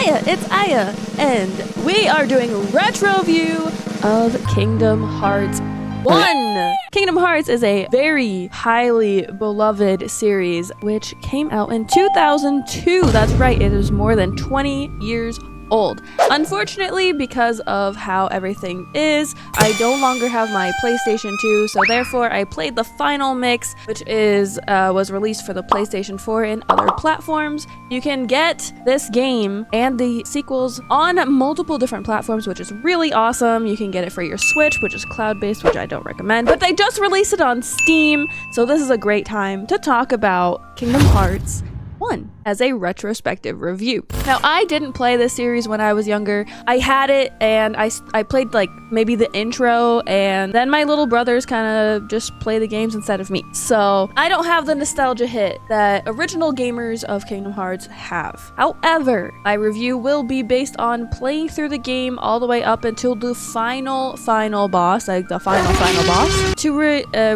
it's Aya, and we are doing retro view of Kingdom Hearts 1. Kingdom Hearts is a very highly beloved series which came out in 2002. That's right, it is more than 20 years old. Unfortunately, because of how everything is, I no longer have my PlayStation 2, so therefore I played the final mix, which was released for the PlayStation 4 and other platforms. You can get this game and the sequels on multiple different platforms, which is really awesome. You can get it for your Switch, which is cloud-based, which I don't recommend, but they just released it on Steam, so this is a great time to talk about Kingdom Hearts 1 as a retrospective review. Now, I didn't play this series when I was younger. I had it and I played like maybe the intro, and then my little brothers kind of just play the games instead of me. So I don't have the nostalgia hit that original gamers of Kingdom Hearts have. However, my review will be based on playing through the game all the way up until the final boss, like the final boss. To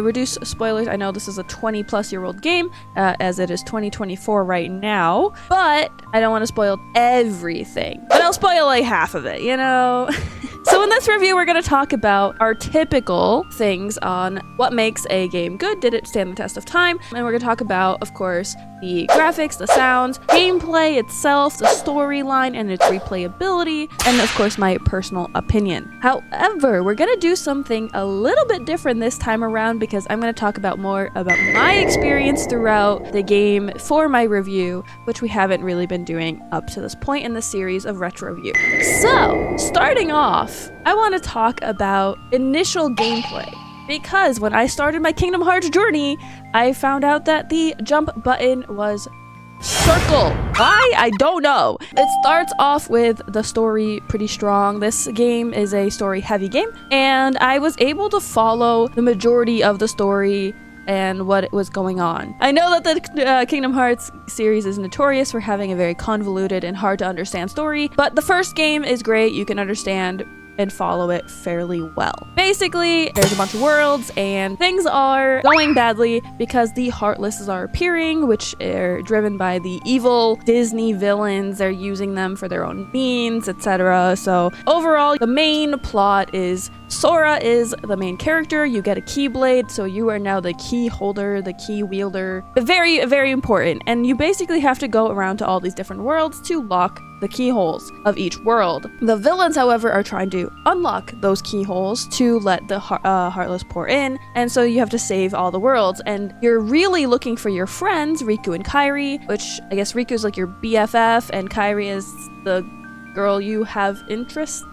reduce spoilers, I know this is a 20-plus-year-old game, as it is 2024 right now, but I don't want to spoil everything. But I'll spoil like half of it, you know? So in this review, we're going to talk about our typical things on what makes a game good. Did it stand the test of time? And we're going to talk about, of course, the graphics, the sounds, gameplay itself, the storyline, and its replayability, and of course, my personal opinion. However, we're going to do something a little bit different this time around because I'm going to talk about more about my experience throughout the game for my review, which we haven't really been doing up to this point in the series of Retro View. So, starting off, I want to talk about initial gameplay, because when I started my Kingdom Hearts journey, I found out that the jump button was circle. Why? I don't know. It starts off with the story pretty strong. This game is a story-heavy game, and I was able to follow the majority of the story and what was going on. I know that the Kingdom Hearts series is notorious for having a very convoluted and hard to understand story, but the first game is great. You can understand and follow it fairly well. Basically, there's a bunch of worlds and things are going badly because the Heartlesses are appearing, which are driven by the evil Disney villains. They're using them for their own means, etc. So overall, the main plot is Sora is the main character. You get a Keyblade, so you are now the key holder, the key wielder. Very, very important. And you basically have to go around to all these different worlds to lock the keyholes of each world. The villains, however, are trying to unlock those keyholes to let the Heartless pour in, and so you have to save all the worlds, and you're really looking for your friends, Riku and Kairi, which I guess Riku is like your BFF, and Kairi is the girl you have interest,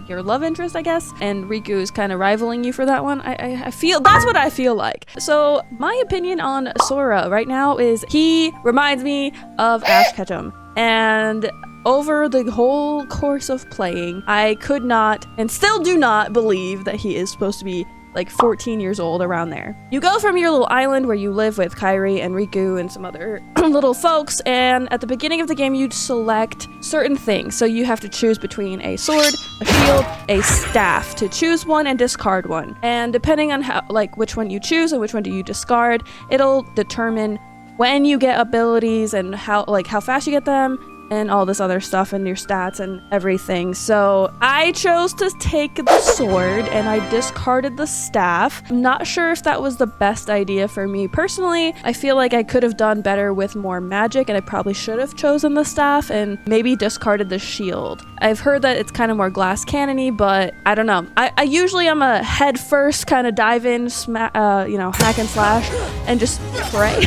your love interest, I guess, and Riku is kind of rivaling you for that one. I feel that's what I feel like. So my opinion on Sora right now is he reminds me of Ash Ketchum, and over the whole course of playing, I could not and still do not believe that he is supposed to be like 14 years old, around there. You go from your little island where you live with Kairi and Riku and some other little folks, and at the beginning of the game, you'd select certain things. So you have to choose between a sword, a shield, a staff, to choose one and discard one. And depending on how, like, which one you choose and which one do you discard, it'll determine when you get abilities and how fast you get them, and all this other stuff, and your stats and everything. So I chose to take the sword and I discarded the staff. I'm not sure if that was the best idea for me personally. I feel like I could have done better with more magic, and I probably should have chosen the staff and maybe discarded the shield. I've heard that it's kind of more glass cannony, but I don't know. I usually am a head first kind of dive in, hack and slash and just pray.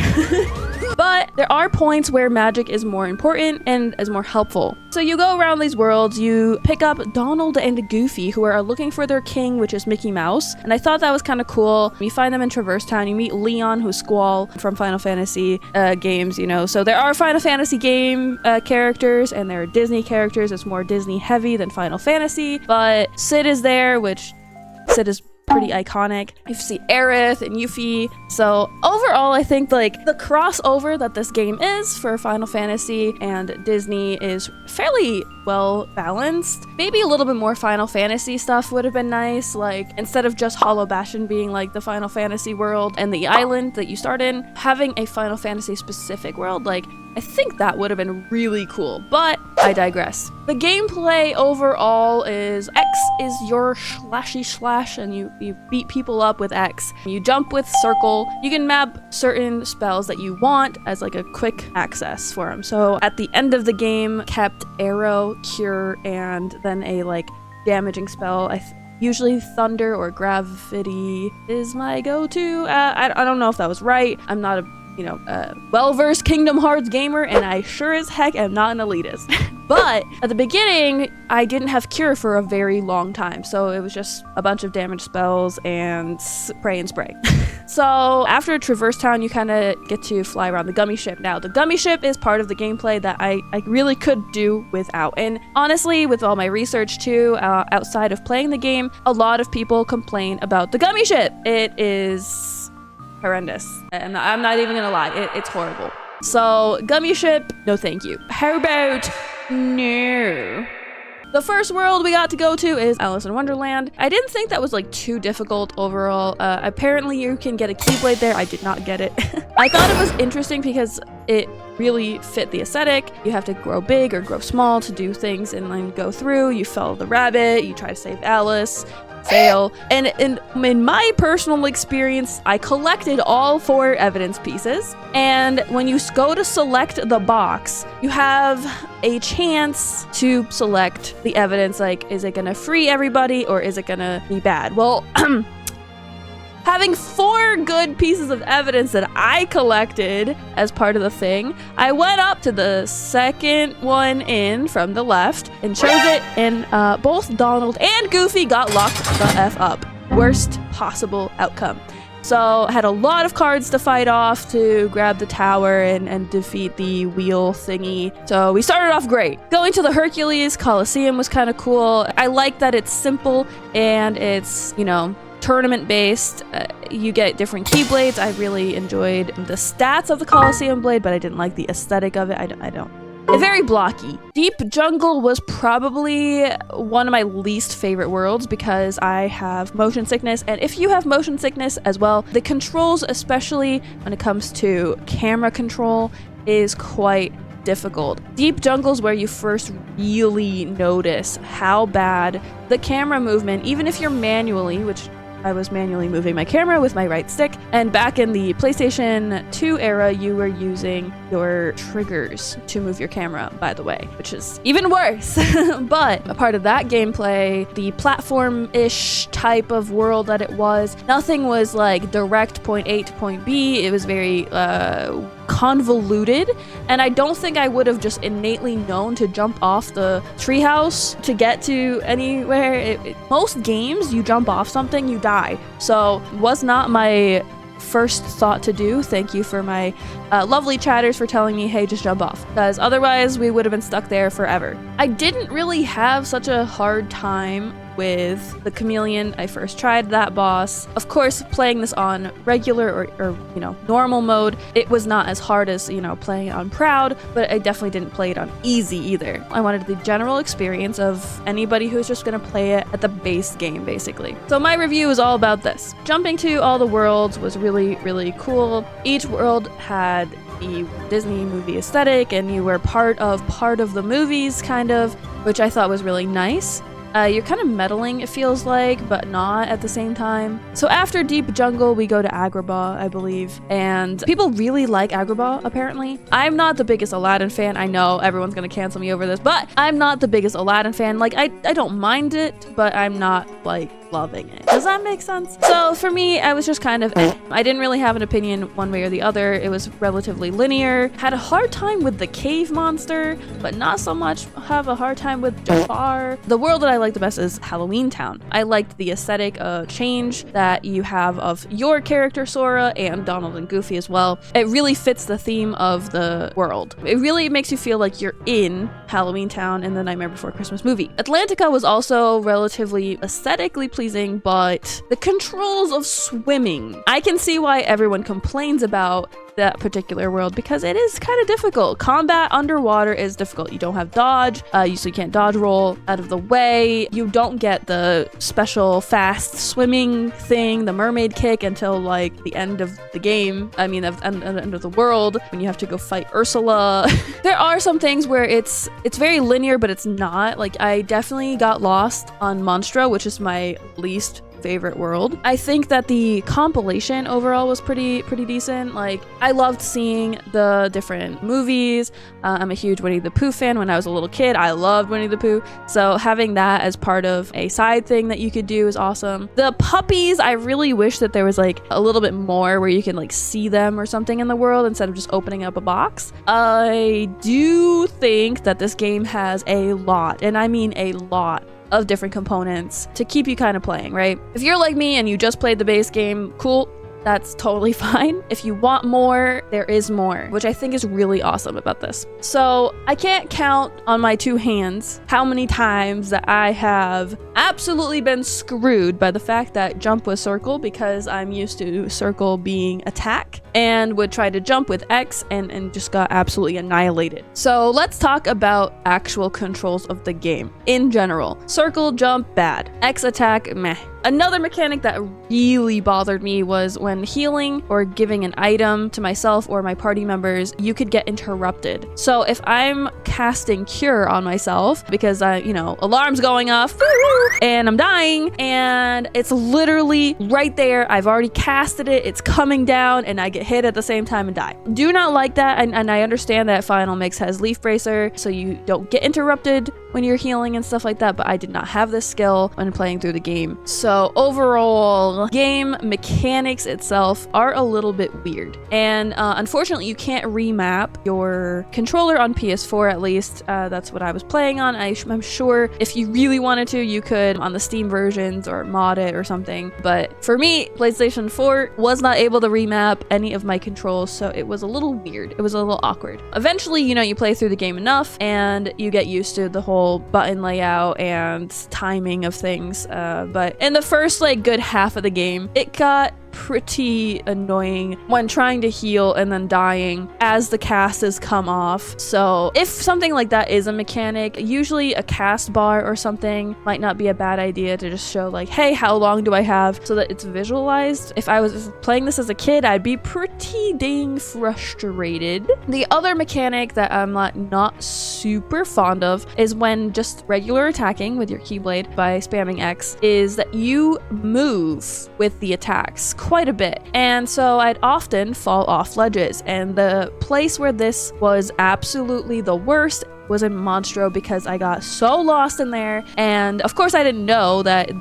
But there are points where magic is more important and is more helpful. So you go around these worlds, you pick up Donald and Goofy, who are looking for their king, which is Mickey Mouse. And I thought that was kind of cool. You find them in Traverse Town. You meet Leon, who's Squall from Final Fantasy games, So there are Final Fantasy game characters, and there are Disney characters. It's more Disney heavy than Final Fantasy. But Sid is there, which Sid is pretty iconic. You see Aerith and Yuffie. So overall, I think like the crossover that this game is for Final Fantasy and Disney is fairly well balanced. Maybe a little bit more Final Fantasy stuff would have been nice. Like instead of just Hollow Bastion being like the Final Fantasy world and the island that you start in, having a Final Fantasy specific world like I think that would have been really cool, but I digress. The gameplay overall is X is your slashy and you beat people up with X. You jump with circle. You can map certain spells that you want as like a quick access for them. So at the end of the game, kept arrow, cure, and then a like damaging spell. Usually thunder or gravity is my go-to. I don't know if that was right. I'm not a well-versed Kingdom Hearts gamer, and I sure as heck am not an elitist. But at the beginning, I didn't have cure for a very long time, so it was just a bunch of damage spells and spray and spray. So after Traverse Town, you kind of get to fly around the gummy ship. Now, the gummy ship is part of the gameplay that I really could do without. And honestly, with all my research too, outside of playing the game, a lot of people complain about the gummy ship. It is horrendous. And I'm not even gonna lie, it's horrible. So gummy ship, no thank you. How about no? The first world we got to go to is Alice in Wonderland. I didn't think that was like too difficult overall. Apparently you can get a Keyblade there. I did not get it. I thought it was interesting because it really fit the aesthetic. You have to grow big or grow small to do things and then go through. You follow the rabbit, you try to save Alice, fail. And in my personal experience, I collected all 4 evidence pieces. And when you go to select the box, you have a chance to select the evidence, like, is it gonna free everybody or is it gonna be bad? Well, having 4 good pieces of evidence that I collected as part of the thing, I went up to the second one in from the left and chose it, and both Donald and Goofy got locked the F up. Worst possible outcome. So I had a lot of cards to fight off to grab the tower and defeat the wheel thingy. So we started off great. Going to the Hercules Coliseum was kind of cool. I like that it's simple and it's, tournament based. You get different Keyblades. I really enjoyed the stats of the Coliseum blade, but I didn't like the aesthetic of it. I don't. Very blocky. Deep Jungle was probably one of my least favorite worlds because I have motion sickness, and if you have motion sickness as well, the controls, especially when it comes to camera control, is quite difficult. Deep Jungle's where you first really notice how bad the camera movement, even if you're manually, which I was manually moving my camera with my right stick, and back in the PlayStation 2 era, you were using your triggers to move your camera, by the way, which is even worse. But a part of that gameplay, the platform-ish type of world that it was, nothing was like direct point A to point B. It was very convoluted, and I don't think I would have just innately known to jump off the treehouse to get to anywhere. Most games, you jump off something, you die. So it was not my first thought to do. Thank you for my lovely chatters for telling me, hey, just jump off, because otherwise we would have been stuck there forever. I didn't really have such a hard time with the chameleon. I first tried that boss. Of course, playing this on regular or normal mode, it was not as hard as, playing it on proud, but I definitely didn't play it on easy either. I wanted the general experience of anybody who's just gonna play it at the base game, basically. So my review is all about this. Jumping to all the worlds was really, really cool. Each world had the Disney movie aesthetic, and you were part of the movies, kind of, which I thought was really nice. You're kind of meddling, it feels like, but not at the same time. So after Deep Jungle, we go to Agrabah, I believe. And people really like Agrabah, apparently. I'm not the biggest Aladdin fan. I know everyone's gonna cancel me over this, but I'm not the biggest Aladdin fan. Like, I don't mind it, but I'm not, like, loving it. Does that make sense? So for me, I was just kind of I didn't really have an opinion one way or the other. It was relatively linear. Had a hard time with the cave monster, but not so much have a hard time with Jafar. The world that I liked the best is Halloween Town. I liked the aesthetic change that you have of your character Sora and Donald and Goofy as well. It really fits the theme of the world. It really makes you feel like you're in Halloween Town in the Nightmare Before Christmas movie. Atlantica was also relatively aesthetically pleasing, but the controls of swimming, I can see why everyone complains about that particular world because it is kind of difficult. Combat underwater is difficult. You don't have dodge, so you can't dodge roll out of the way. You don't get the special fast swimming thing, the mermaid kick, until like the end of the game. I mean, at the end of the world when you have to go fight Ursula. There are some things where it's very linear, but it's not. Like, I definitely got lost on Monstro, which is my least favorite world. I think that the compilation overall was pretty decent. Like, I loved seeing the different movies. I'm a huge Winnie the Pooh fan. When I was a little kid, I loved Winnie the Pooh. So having that as part of a side thing that you could do is awesome. The puppies, I really wish that there was like a little bit more where you can like see them or something in the world instead of just opening up a box. I do think that this game has a lot, and I mean a lot, of different components to keep you kind of playing, right? If you're like me and you just played the base game, cool. That's totally fine. If you want more, there is more, which I think is really awesome about this. So I can't count on my two hands how many times that I have absolutely been screwed by the fact that jump was circle, because I'm used to circle being attack, and would try to jump with X and just got absolutely annihilated. So let's talk about actual controls of the game in general. Circle, jump, bad. X attack, meh. Another mechanic that really bothered me was when healing or giving an item to myself or my party members, you could get interrupted. So if I'm casting cure on myself because alarm's going off and I'm dying and it's literally right there, I've already casted it, it's coming down, and I get hit at the same time and die. Do not like that, and I understand that Final Mix has Leaf Bracer, so you don't get interrupted when you're healing and stuff like that, but I did not have this skill when playing through the game. So overall, game mechanics itself are a little bit weird. And unfortunately, you can't remap your controller on PS4, at least. That's what I was playing on. I'm sure if you really wanted to, you could on the Steam versions or mod it or something. But for me, PlayStation 4 was not able to remap any of my controls, so it was a little weird. It was a little awkward. Eventually, you play through the game enough and you get used to the whole button layout and timing of things. But in the first good half of the game, it got pretty annoying when trying to heal and then dying as the cast has come off. So if something like that is a mechanic, usually a cast bar or something might not be a bad idea to just show hey, how long do I have, so that it's visualized. If I was playing this as a kid, I'd be pretty dang frustrated. The other mechanic that I'm not super fond of is when just regular attacking with your Keyblade by spamming X is that you move with the attacks quite a bit, and so I'd often fall off ledges, and the place where this was absolutely the worst was in Monstro, because I got so lost in there, and of course I didn't know that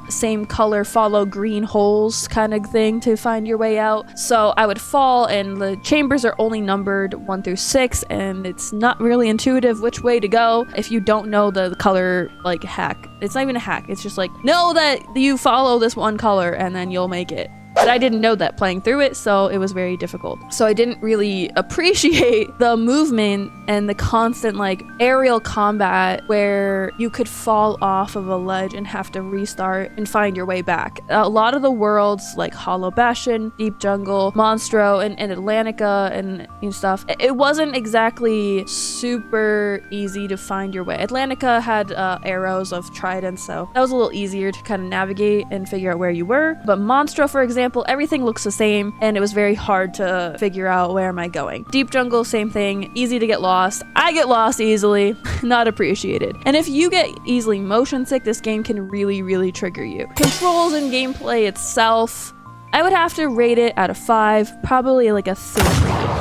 same color follow green holes kind of thing to find your way out. So I would fall, and the chambers are only numbered 1 through 6, and it's not really intuitive which way to go if you don't know the color hack. It's not even a hack, it's just know that you follow this one color and then you'll make it. But I didn't know that playing through it, so it was very difficult. So I didn't really appreciate the movement and the constant aerial combat where you could fall off of a ledge and have to restart and find your way back. A lot of the worlds like Hollow Bastion, Deep Jungle, Monstro, and Atlantica and stuff, it wasn't exactly super easy to find your way. Atlantica had arrows of tridents, so that was a little easier to kind of navigate and figure out where you were. But Monstro, for example, everything looks the same, and it was very hard to figure out where am I going. Deep Jungle, same thing, easy to get lost. I get lost easily, not appreciated. And if you get easily motion sick, this game can really trigger you. Controls and gameplay itself, I would have to rate it out of 5, probably a 3.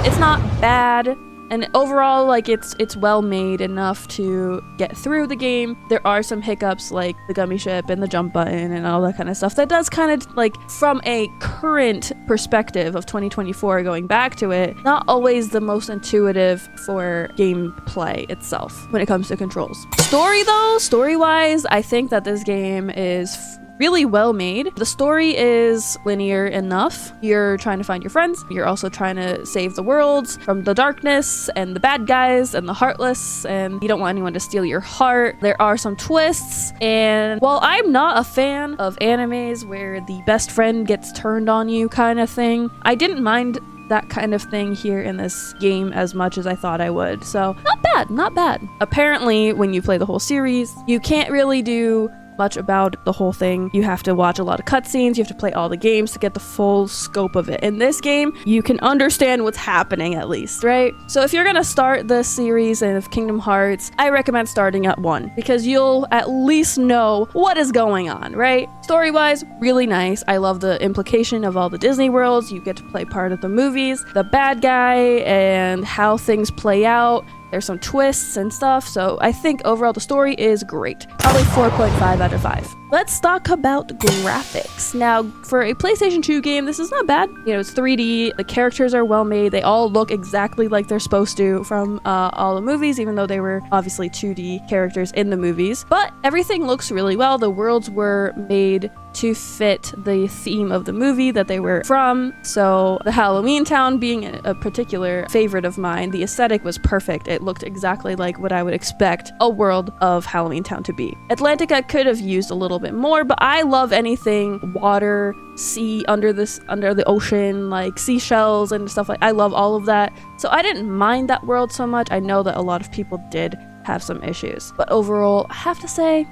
It's not bad. And overall, it's well made enough to get through the game. There are some hiccups like the gummy ship and the jump button and all that kind of stuff. That does kind of from a current perspective of 2024 going back to it, not always the most intuitive for gameplay itself when it comes to controls. Story though, story-wise, I think that this game is really well made. The story is linear enough. You're trying to find your friends. You're also trying to save the world from the darkness and the bad guys and the heartless, and you don't want anyone to steal your heart. There are some twists, and while I'm not a fan of animes where the best friend gets turned on you kind of thing, I didn't mind that kind of thing here in this game as much as I thought I would. So not bad, not bad. Apparently, when you play the whole series, you can't really do much about the whole thing. You have to watch a lot of cutscenes, you have to play all the games to get the full scope of it. In this game, you can understand what's happening at least, right? So if you're gonna start the series of Kingdom Hearts, I recommend starting at 1 because you'll at least know what is going on, right? Story-wise, really nice. I love the implication of all the Disney worlds. You get to play part of the movies, the bad guy, and how things play out. There's some twists and stuff, so I think overall the story is great. Probably 4.5 out of 5. Let's talk about graphics. Now, for a PlayStation 2 game, this is not bad. You know, it's 3D, the characters are well made, they all look exactly like they're supposed to from all the movies, even though they were obviously 2D characters in the movies. But everything looks really well. The worlds were made to fit the theme of the movie that they were from. So the Halloween town being a particular favorite of mine, the aesthetic was perfect. It looked exactly like what I would expect a world of Halloween town to be. Atlantica could have used a little bit more, but I love anything water, sea, under the ocean, like seashells and stuff like. I love all of that. So I didn't mind that world so much. I know that a lot of people did have some issues, but overall, I have to say,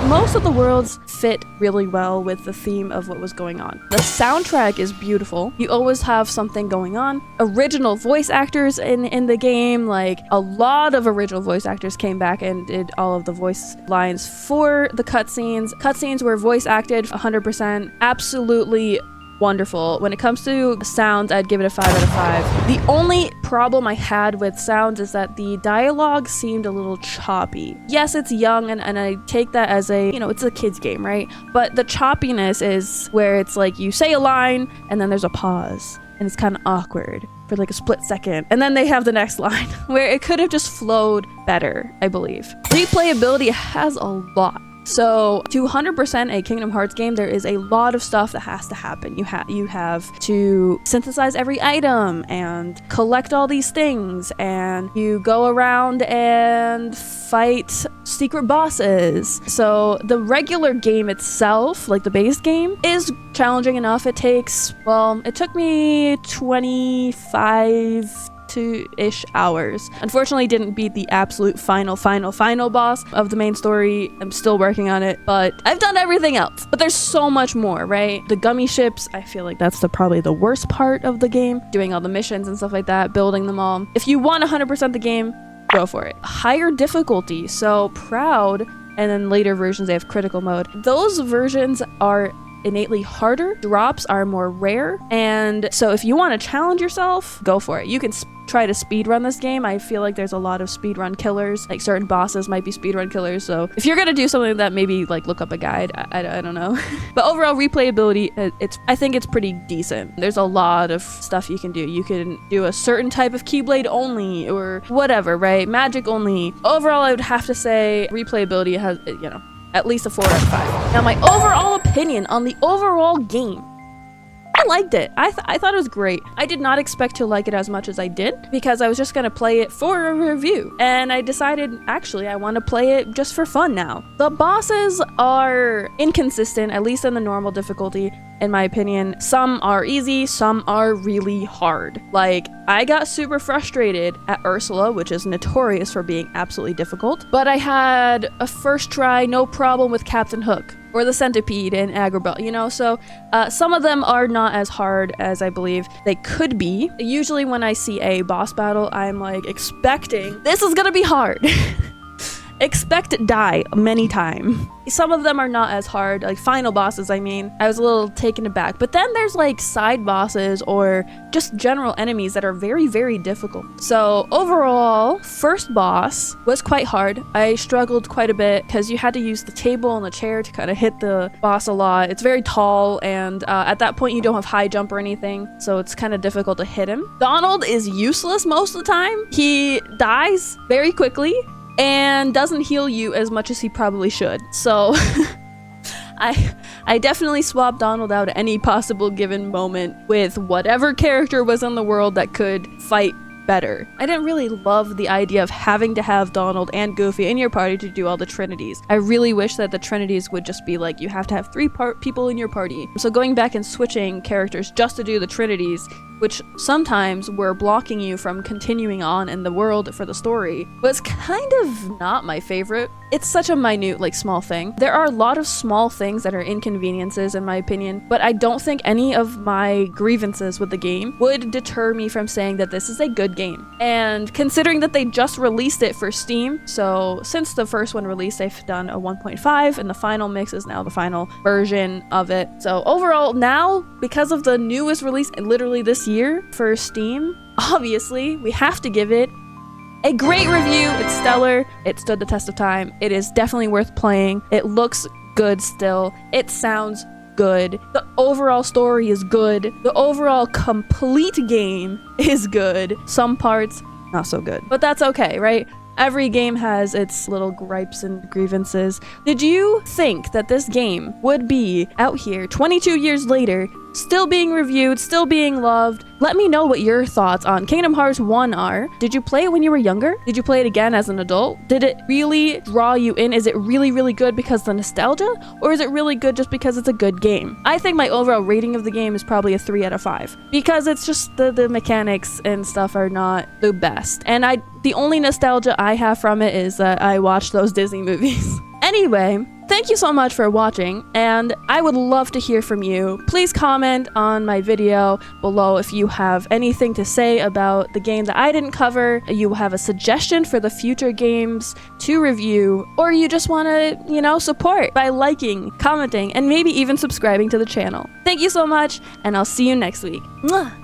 most of the worlds fit really well with the theme of what was going on. The soundtrack is beautiful. You always have something going on. Original voice actors in the game, like a lot of original voice actors came back and did all of the voice lines for the cutscenes. Cutscenes were voice acted 100%. Absolutely wonderful. When it comes to sounds, I'd give it a 5 out of 5. The only problem I had with sounds is that the dialogue seemed a little choppy. Yes, it's young, and I take that as a, you know, it's a kid's game, right? But the choppiness is where it's like you say a line and then there's a pause and it's kind of awkward for like a split second, and then they have the next line where it could have just flowed better, I believe. Replayability has a lot. So to 100% a Kingdom Hearts game, there is a lot of stuff that has to happen. You have to synthesize every item and collect all these things, and you go around and fight secret bosses. So the regular game itself, like the base game, is challenging enough. It took me 25 2-ish hours. Unfortunately, didn't beat the absolute final boss of the main story. I'm still working on it, but I've done everything else. But there's so much more, right? The gummy ships, I feel like that's probably the worst part of the game. Doing all the missions and stuff like that, building them all. If you want 100% the game, go for it. Higher difficulty, so Proud, and then later versions, they have critical mode. Those versions are innately harder, drops are more rare, and so if you want to challenge yourself, go for it. You can try to speedrun this game. I feel like there's a lot of speedrun killers, like certain bosses might be speedrun killers, so if you're gonna do something like that, maybe like look up a guide. I don't know. But overall replayability, I think it's pretty decent. There's a lot of stuff you can do. You can do a certain type of Keyblade only or whatever, right? Magic only. Overall, I would have to say replayability has, you know, at least a 4 out of 5. Now, my overall opinion on the overall game, I liked it. I thought it was great. I did not expect to like it as much as I did because I was just going to play it for a review. And I decided, actually, I want to play it just for fun now. The bosses are inconsistent, at least in the normal difficulty, in my opinion. Some are easy, some are really hard. Like, I got super frustrated at Ursula, which is notorious for being absolutely difficult. But I had a first try, no problem with Captain Hook. Or the Centipede and Agrabah, you know? So some of them are not as hard as I believe they could be. Usually when I see a boss battle, I'm like expecting, this is gonna be hard. Expect die many times. Some of them are not as hard, like final bosses, I mean. I was a little taken aback. But then there's like side bosses or just general enemies that are very, very difficult. So overall, first boss was quite hard. I struggled quite a bit because you had to use the table and the chair to kind of hit the boss a lot. It's very tall, and at that point you don't have high jump or anything, so it's kind of difficult to hit him. Donald is useless most of the time. He dies very quickly and doesn't heal you as much as he probably should. So I definitely swapped Donald out at any possible given moment with whatever character was in the world that could fight better. I didn't really love the idea of having to have Donald and Goofy in your party to do all the trinities. I really wish that the trinities would just be like, you have to have 3 people in your party. So going back and switching characters just to do the trinities which sometimes were blocking you from continuing on in the world for the story, was kind of not my favorite. It's such a minute, like, small thing. There are a lot of small things that are inconveniences in my opinion, but I don't think any of my grievances with the game would deter me from saying that this is a good game. And considering that they just released it for Steam, so since the first one released, they've done a 1.5, and the final mix is now the final version of it. So overall, now, because of the newest release literally this year for Steam, obviously, we have to give it a great review. It's stellar. It stood the test of time. It is definitely worth playing. It looks good still. It sounds good. The overall story is good. The overall complete game is good. Some parts, not so good. But that's okay, right? Every game has its little gripes and grievances. Did you think that this game would be out here 22 years later, still being reviewed, still being loved? Let me know what your thoughts on Kingdom Hearts 1 are. Did you play it when you were younger? Did you play it again as an adult? Did it really draw you in? Is it really, really good because of the nostalgia? Or is it really good just because it's a good game? I think my overall rating of the game is probably a 3 out of 5 because it's just the mechanics and stuff are not the best. And the only nostalgia I have from it is that I watched those Disney movies. Anyway, thank you so much for watching, and I would love to hear from you. Please comment on my video below if you have anything to say about the game that I didn't cover, you have a suggestion for the future games to review, or you just want to, support by liking, commenting, and maybe even subscribing to the channel. Thank you so much, and I'll see you next week. Mwah!